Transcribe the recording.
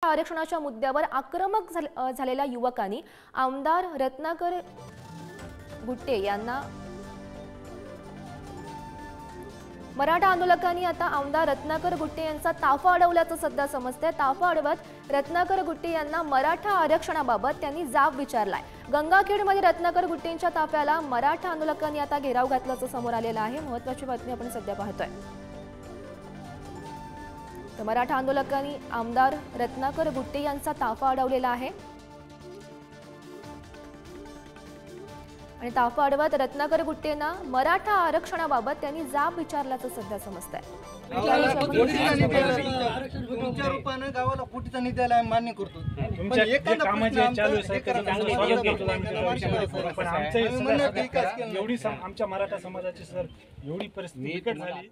आरक्षणाच्या मुद्द्यावर आक्रमक झालेल्या युवकांनी आमदार रत्नाकर गुट्टे यांना मराठा आंदोलकांनी आता आमदार रत्नाकर गुट्टे यांचा ताफा अडवल्याचं सध्या समजतंय। ताफा अडवत रत्नाकर गुट्टे यांना मराठा आरक्षणाबाबत त्यांनी जाब विचारलाय। गंगाखेडमध्ये रत्नाकर गुट्टेंच्या ताफ्याला मराठा आंदोलकांनी आता घेराव घातल्याचं समोर आलेलं आहे। महत्त्वाची बातमी आपण सध्या पाहतोय। तर मराठा आंदोलकांनी आमदार रत्नाकर गुट्टे यांचा ताफा अडवलेला आहे आणि ताफा अडवत रत्नाकर गुट्टेंना मराठा आरक्षणाबाबत त्यांनी जाब विचारल्याचं सध्या समजतंय। तुमच्या रूपाने गावाला कोटीचा निधी आला मान्य करतो। तुमच्या कामाचे चालू आहे पण आमचं एवढी आमच्या मराठा समाजाची सर एवढी परिस्थिती बिकट झाली।